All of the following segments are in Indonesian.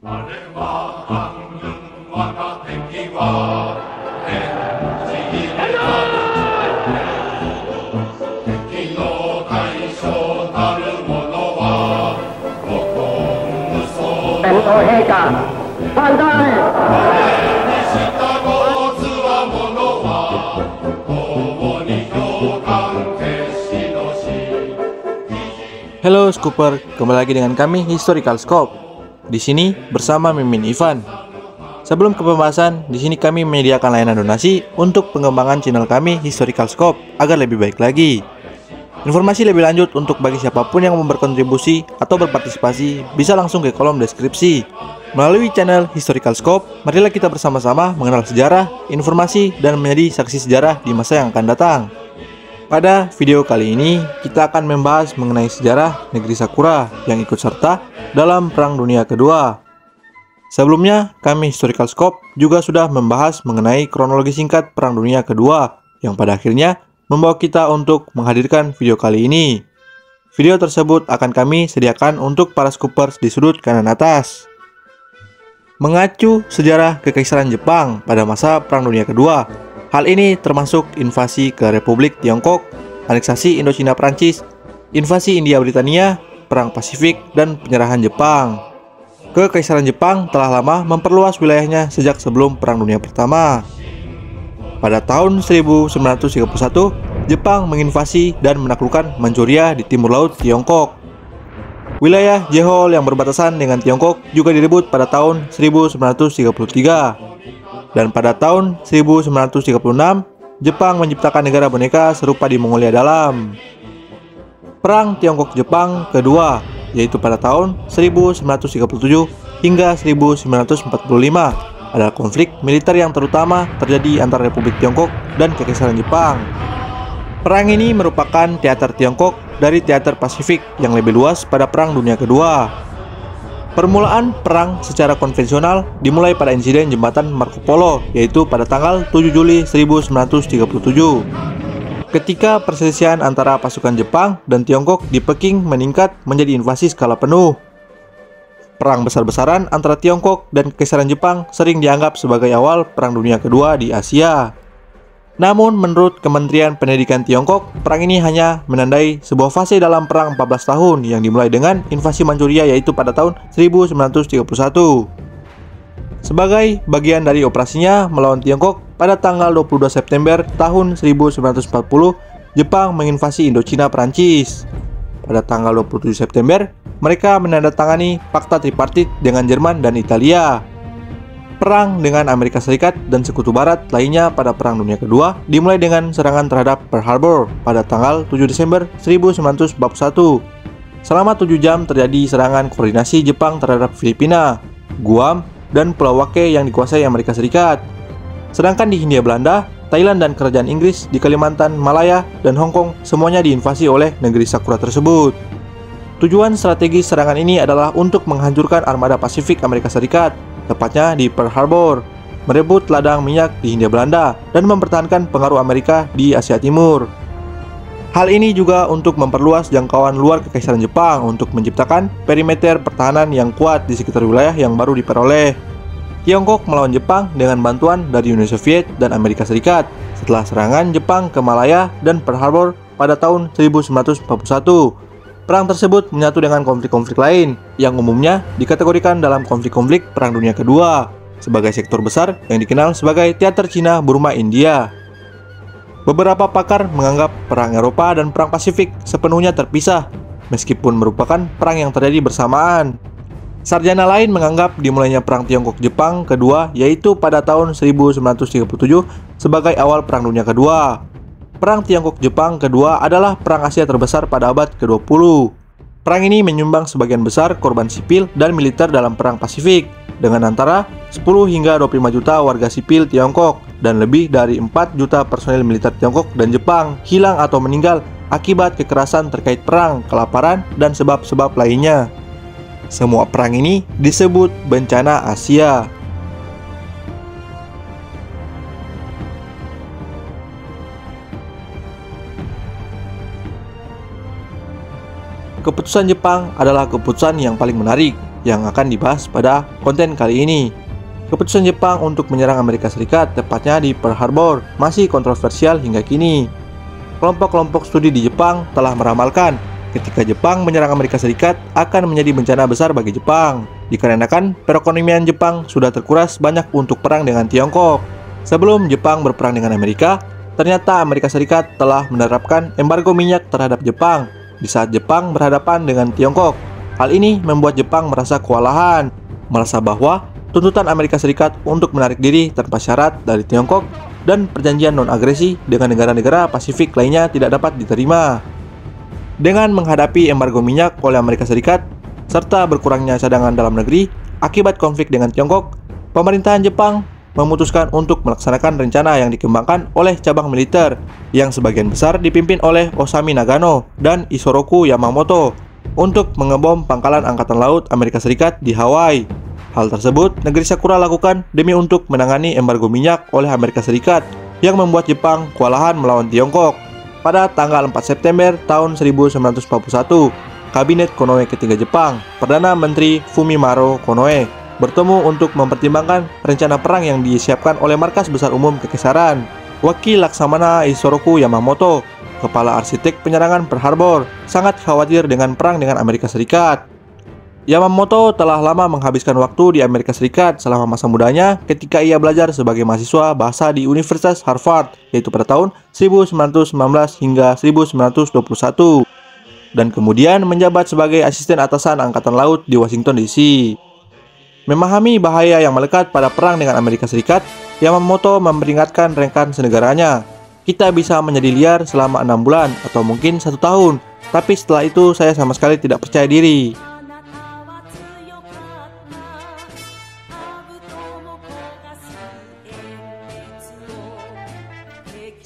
天皇陛下万歳。Halo Scooper, kembali lagi dengan kami Historical Scope. Di sini bersama Mimin Ivan. Sebelum ke pembahasan, di sini kami menyediakan layanan donasi untuk pengembangan channel kami Historical Scope agar lebih baik lagi. Informasi lebih lanjut untuk bagi siapapun yang mau berkontribusi atau berpartisipasi bisa langsung ke kolom deskripsi. Melalui channel Historical Scope, marilah kita bersama-sama mengenal sejarah, informasi, dan menjadi saksi sejarah di masa yang akan datang. Pada video kali ini, kita akan membahas mengenai sejarah negeri Sakura yang ikut serta dalam Perang Dunia Kedua. Sebelumnya, kami Historical Scope juga sudah membahas mengenai kronologi singkat Perang Dunia Kedua yang pada akhirnya membawa kita untuk menghadirkan video kali ini. Video tersebut akan kami sediakan untuk para Scoopers di sudut kanan atas. Mengacu sejarah Kekaisaran Jepang pada masa Perang Dunia Kedua, hal ini termasuk invasi ke Republik Tiongkok, aneksasi Indochina Prancis, invasi India Britania, Perang Pasifik, dan penyerahan Jepang. Kekaisaran Jepang telah lama memperluas wilayahnya sejak sebelum Perang Dunia Pertama. Pada tahun 1931, Jepang menginvasi dan menaklukkan Manchuria di timur laut Tiongkok. Wilayah Jehol yang berbatasan dengan Tiongkok juga direbut pada tahun 1933. Dan pada tahun 1936, Jepang menciptakan negara boneka serupa di Mongolia Dalam. Perang Tiongkok-Jepang kedua, yaitu pada tahun 1937 hingga 1945, adalah konflik militer yang terutama terjadi antara Republik Tiongkok dan Kekaisaran Jepang. Perang ini merupakan teater Tiongkok dari teater Pasifik yang lebih luas pada Perang Dunia Kedua. Permulaan perang secara konvensional dimulai pada insiden jembatan Marco Polo, yaitu pada tanggal 7 Juli 1937. Ketika perselisihan antara pasukan Jepang dan Tiongkok di Peking meningkat menjadi invasi skala penuh. Perang besar-besaran antara Tiongkok dan Kekaisaran Jepang sering dianggap sebagai awal Perang Dunia Kedua di Asia. Namun menurut Kementerian Pendidikan Tiongkok, perang ini hanya menandai sebuah fase dalam perang 14 tahun yang dimulai dengan invasi Manchuria yaitu pada tahun 1931. Sebagai bagian dari operasinya melawan Tiongkok, pada tanggal 22 September tahun 1940, Jepang menginvasi Indochina Prancis. Pada tanggal 27 September, mereka menandatangani Fakta Tripartit dengan Jerman dan Italia. Perang dengan Amerika Serikat dan Sekutu Barat lainnya pada Perang Dunia Kedua dimulai dengan serangan terhadap Pearl Harbor pada tanggal 7 Desember 1941. Selama 7 jam terjadi serangan koordinasi Jepang terhadap Filipina, Guam, dan Pulau Wake yang dikuasai Amerika Serikat. Sedangkan di Hindia Belanda, Thailand dan Kerajaan Inggris di Kalimantan, Malaya, dan Hong Kong semuanya diinvasi oleh negeri Sakura tersebut. Tujuan strategis serangan ini adalah untuk menghancurkan armada Pasifik Amerika Serikat, tepatnya di Pearl Harbor, merebut ladang minyak di Hindia Belanda, dan mempertahankan pengaruh Amerika di Asia Timur. Hal ini juga untuk memperluas jangkauan luar Kekaisaran Jepang untuk menciptakan perimeter pertahanan yang kuat di sekitar wilayah yang baru diperoleh. Tiongkok melawan Jepang dengan bantuan dari Uni Soviet dan Amerika Serikat setelah serangan Jepang ke Malaya dan Pearl Harbor pada tahun 1941. Perang tersebut menyatu dengan konflik-konflik lain yang umumnya dikategorikan dalam konflik-konflik Perang Dunia Kedua sebagai sektor besar yang dikenal sebagai teater Cina, Burma, India. Beberapa pakar menganggap Perang Eropa dan Perang Pasifik sepenuhnya terpisah meskipun merupakan perang yang terjadi bersamaan. Sarjana lain menganggap dimulainya Perang Tiongkok-Jepang kedua yaitu pada tahun 1937 sebagai awal Perang Dunia Kedua. Perang Tiongkok-Jepang kedua adalah perang Asia terbesar pada abad ke-20. Perang ini menyumbang sebagian besar korban sipil dan militer dalam Perang Pasifik, dengan antara 10 hingga 25 juta warga sipil Tiongkok dan lebih dari 4 juta personil militer Tiongkok dan Jepang hilang atau meninggal akibat kekerasan terkait perang, kelaparan, dan sebab-sebab lainnya. Semua perang ini disebut bencana Asia. Keputusan Jepang adalah keputusan yang paling menarik yang akan dibahas pada konten kali ini. Keputusan Jepang untuk menyerang Amerika Serikat, tepatnya di Pearl Harbor, masih kontroversial hingga kini. Kelompok-kelompok studi di Jepang telah meramalkan ketika Jepang menyerang Amerika Serikat akan menjadi bencana besar bagi Jepang, dikarenakan perekonomian Jepang sudah terkuras banyak untuk perang dengan Tiongkok. Sebelum Jepang berperang dengan Amerika, ternyata Amerika Serikat telah menerapkan embargo minyak terhadap Jepang di saat Jepang berhadapan dengan Tiongkok. Hal ini membuat Jepang merasa kewalahan, merasa bahwa tuntutan Amerika Serikat untuk menarik diri tanpa syarat dari Tiongkok dan perjanjian non-agresi dengan negara-negara Pasifik lainnya tidak dapat diterima. Dengan menghadapi embargo minyak oleh Amerika Serikat, serta berkurangnya cadangan dalam negeri akibat konflik dengan Tiongkok, pemerintahan Jepang memutuskan untuk melaksanakan rencana yang dikembangkan oleh cabang militer yang sebagian besar dipimpin oleh Osamu Nagano dan Isoroku Yamamoto untuk mengebom pangkalan Angkatan Laut Amerika Serikat di Hawaii. Hal tersebut negeri Sakura lakukan demi untuk menangani embargo minyak oleh Amerika Serikat yang membuat Jepang kewalahan melawan Tiongkok. Pada tanggal 4 September tahun 1941, Kabinet Konoe ketiga Jepang, Perdana Menteri Fumimaro Konoe, bertemu untuk mempertimbangkan rencana perang yang disiapkan oleh Markas Besar Umum Kekaisaran. Wakil Laksamana Isoroku Yamamoto, kepala arsitek penyerangan Pearl Harbor, sangat khawatir dengan perang dengan Amerika Serikat. Yamamoto telah lama menghabiskan waktu di Amerika Serikat selama masa mudanya ketika ia belajar sebagai mahasiswa bahasa di Universitas Harvard, yaitu pada tahun 1919 hingga 1921, dan kemudian menjabat sebagai asisten atasan Angkatan Laut di Washington DC. Memahami bahaya yang melekat pada perang dengan Amerika Serikat, Yamamoto memperingatkan rekan senegaranya, "Kita bisa menjadi liar selama 6 bulan atau mungkin 1 tahun, tapi setelah itu saya sama sekali tidak percaya diri."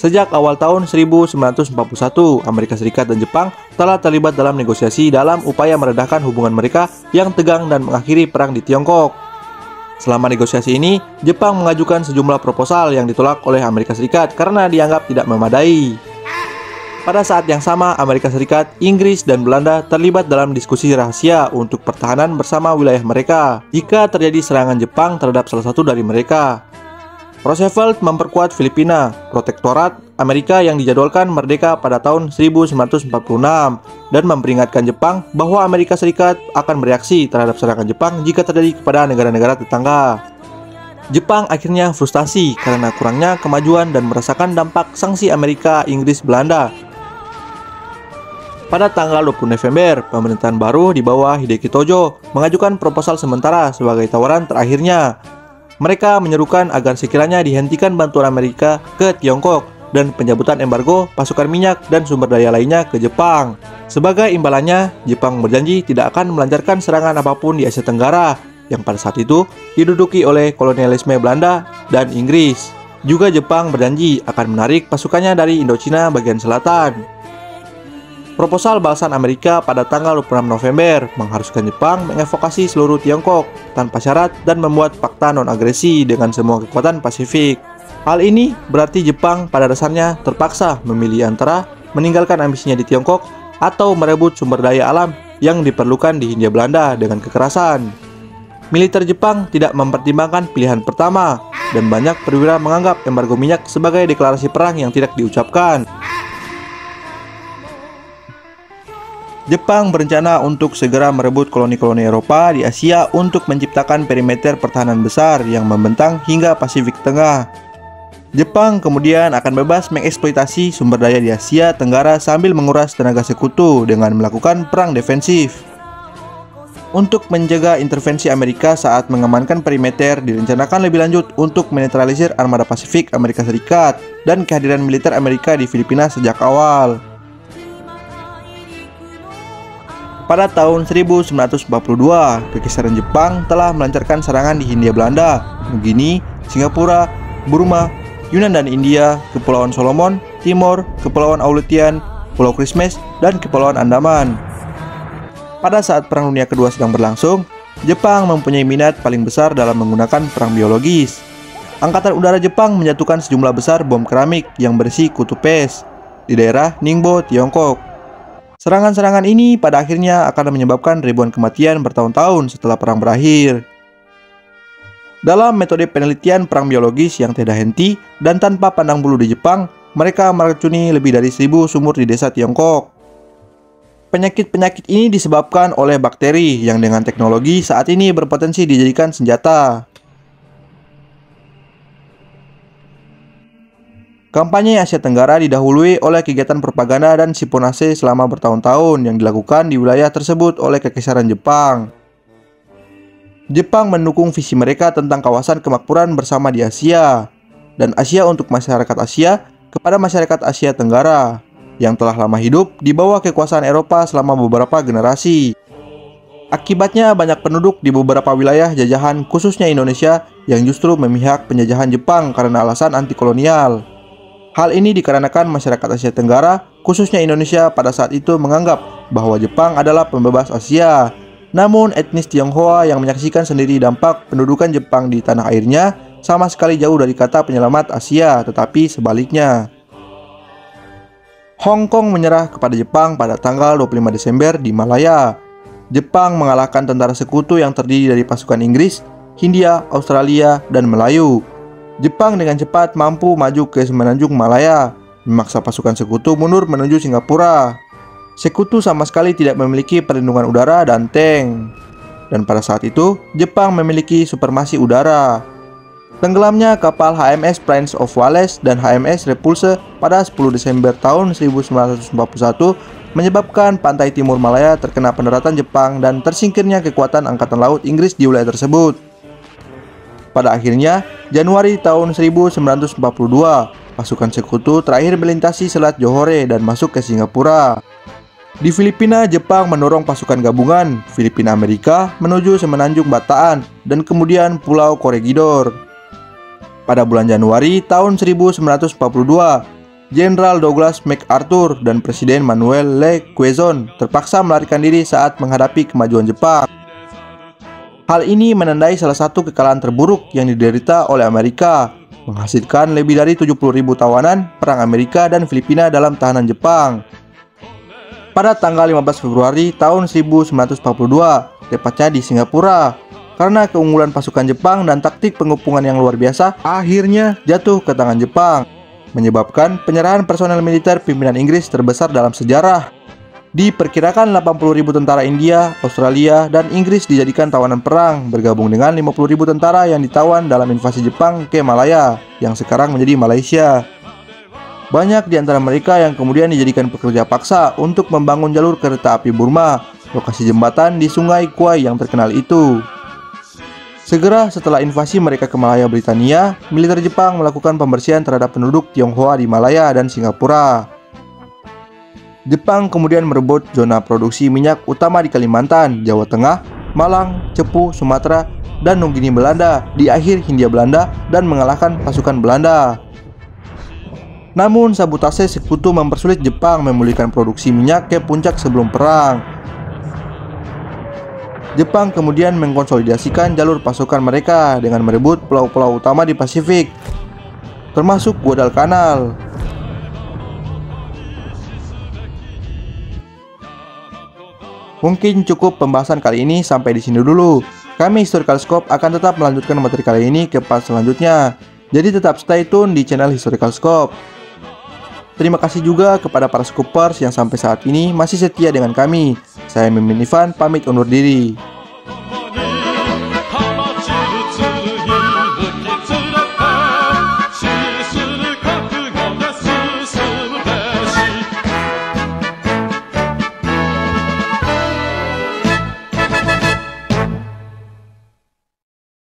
Sejak awal tahun 1941, Amerika Serikat dan Jepang telah terlibat dalam negosiasi dalam upaya meredahkan hubungan mereka yang tegang dan mengakhiri perang di Tiongkok. Selama negosiasi ini, Jepang mengajukan sejumlah proposal yang ditolak oleh Amerika Serikat karena dianggap tidak memadai. Pada saat yang sama, Amerika Serikat, Inggris, dan Belanda terlibat dalam diskusi rahasia untuk pertahanan bersama wilayah mereka jika terjadi serangan Jepang terhadap salah satu dari mereka. Roosevelt memperkuat Filipina, protektorat Amerika yang dijadwalkan merdeka pada tahun 1946, dan memperingatkan Jepang bahwa Amerika Serikat akan bereaksi terhadap serangan Jepang jika terjadi kepada negara-negara tetangga. Jepang akhirnya frustasi karena kurangnya kemajuan dan merasakan dampak sanksi Amerika, Inggris, Belanda. Pada tanggal 20 November, pemerintahan baru di bawah Hideki Tojo mengajukan proposal sementara sebagai tawaran terakhirnya. Mereka menyerukan agar sekiranya dihentikan bantuan Amerika ke Tiongkok dan pencabutan embargo pasukan minyak dan sumber daya lainnya ke Jepang. Sebagai imbalannya, Jepang berjanji tidak akan melancarkan serangan apapun di Asia Tenggara yang pada saat itu diduduki oleh kolonialisme Belanda dan Inggris. Juga Jepang berjanji akan menarik pasukannya dari Indochina bagian selatan. Proposal balasan Amerika pada tanggal 26 November mengharuskan Jepang mengevakuasi seluruh Tiongkok tanpa syarat dan membuat fakta non-agresi dengan semua kekuatan Pasifik. Hal ini berarti Jepang pada dasarnya terpaksa memilih antara meninggalkan ambisinya di Tiongkok atau merebut sumber daya alam yang diperlukan di Hindia Belanda dengan kekerasan. Militer Jepang tidak mempertimbangkan pilihan pertama, dan banyak perwira menganggap embargo minyak sebagai deklarasi perang yang tidak diucapkan. Jepang berencana untuk segera merebut koloni-koloni Eropa di Asia untuk menciptakan perimeter pertahanan besar yang membentang hingga Pasifik Tengah. Jepang kemudian akan bebas mengeksploitasi sumber daya di Asia Tenggara sambil menguras tenaga sekutu dengan melakukan perang defensif. Untuk menjaga intervensi Amerika saat mengamankan perimeter, direncanakan lebih lanjut untuk menetralisir armada Pasifik Amerika Serikat dan kehadiran militer Amerika di Filipina sejak awal. Pada tahun 1942, Kekaisaran Jepang telah melancarkan serangan di Hindia Belanda, Nugini, Singapura, Burma, Yunan dan India, Kepulauan Solomon, Timor, Kepulauan Aleutian, Pulau Christmas, dan Kepulauan Andaman. Pada saat Perang Dunia Kedua sedang berlangsung, Jepang mempunyai minat paling besar dalam menggunakan perang biologis. Angkatan Udara Jepang menjatuhkan sejumlah besar bom keramik yang berisi kutu pes di daerah Ningbo, Tiongkok. Serangan-serangan ini pada akhirnya akan menyebabkan ribuan kematian bertahun-tahun setelah perang berakhir. Dalam metode penelitian perang biologis yang tidak henti dan tanpa pandang bulu di Jepang, mereka meracuni lebih dari 1000 sumur di desa Tiongkok. Penyakit-penyakit ini disebabkan oleh bakteri yang dengan teknologi saat ini berpotensi dijadikan senjata. Kampanye Asia Tenggara didahului oleh kegiatan propaganda dan spionase selama bertahun-tahun yang dilakukan di wilayah tersebut oleh Kekaisaran Jepang. Jepang mendukung visi mereka tentang kawasan kemakmuran bersama di Asia, dan Asia untuk masyarakat Asia kepada masyarakat Asia Tenggara yang telah lama hidup di bawah kekuasaan Eropa selama beberapa generasi. Akibatnya banyak penduduk di beberapa wilayah jajahan khususnya Indonesia yang justru memihak penjajahan Jepang karena alasan anti kolonial. Hal ini dikarenakan masyarakat Asia Tenggara, khususnya Indonesia pada saat itu menganggap bahwa Jepang adalah pembebas Asia. Namun etnis Tionghoa yang menyaksikan sendiri dampak pendudukan Jepang di tanah airnya sama sekali jauh dari kata penyelamat Asia, tetapi sebaliknya. Hong Kong menyerah kepada Jepang pada tanggal 25 Desember di Malaya. Jepang mengalahkan tentara sekutu yang terdiri dari pasukan Inggris, Hindia, Australia, dan Melayu. Jepang dengan cepat mampu maju ke semenanjung Malaya, memaksa pasukan sekutu mundur menuju Singapura. Sekutu sama sekali tidak memiliki perlindungan udara dan tank. Dan pada saat itu, Jepang memiliki supremasi udara. Tenggelamnya kapal HMS Prince of Wales dan HMS Repulse pada 10 Desember tahun 1941 menyebabkan pantai timur Malaya terkena pendaratan Jepang dan tersingkirnya kekuatan Angkatan Laut Inggris di wilayah tersebut. Pada akhirnya, Januari tahun 1942, pasukan sekutu terakhir melintasi Selat Johore dan masuk ke Singapura. Di Filipina, Jepang mendorong pasukan gabungan Filipina-Amerika menuju semenanjung Bataan dan kemudian Pulau Corregidor. Pada bulan Januari tahun 1942, Jenderal Douglas MacArthur dan Presiden Manuel Le Quezon terpaksa melarikan diri saat menghadapi kemajuan Jepang. Hal ini menandai salah satu kekalahan terburuk yang diderita oleh Amerika, menghasilkan lebih dari 70.000 tawanan perang Amerika dan Filipina dalam tahanan Jepang. Pada tanggal 15 Februari tahun 1942, tepatnya di Singapura, karena keunggulan pasukan Jepang dan taktik pengepungan yang luar biasa, akhirnya jatuh ke tangan Jepang, menyebabkan penyerahan personel militer pimpinan Inggris terbesar dalam sejarah. Diperkirakan 80.000 tentara India, Australia, dan Inggris dijadikan tawanan perang, bergabung dengan 50.000 tentara yang ditawan dalam invasi Jepang ke Malaya, yang sekarang menjadi Malaysia. Banyak di antara mereka yang kemudian dijadikan pekerja paksa untuk membangun jalur kereta api Burma, lokasi jembatan di Sungai Kwai yang terkenal itu. Segera setelah invasi mereka ke Malaya Britania, militer Jepang melakukan pembersihan terhadap penduduk Tionghoa di Malaya dan Singapura. Jepang kemudian merebut zona produksi minyak utama di Kalimantan, Jawa Tengah, Malang, Cepu, Sumatera, dan Nugini Belanda di akhir Hindia Belanda dan mengalahkan pasukan Belanda. Namun sabotase sekutu mempersulit Jepang memulihkan produksi minyak ke puncak sebelum perang. Jepang kemudian mengkonsolidasikan jalur pasukan mereka dengan merebut pulau-pulau utama di Pasifik, termasuk Guadalcanal. Mungkin cukup pembahasan kali ini sampai di sini dulu. Kami Historical Scope akan tetap melanjutkan materi kali ini ke part selanjutnya. Jadi tetap stay tune di channel Historical Scope. Terima kasih juga kepada para Scoopers yang sampai saat ini masih setia dengan kami. Saya Mimin Ivan, pamit undur diri.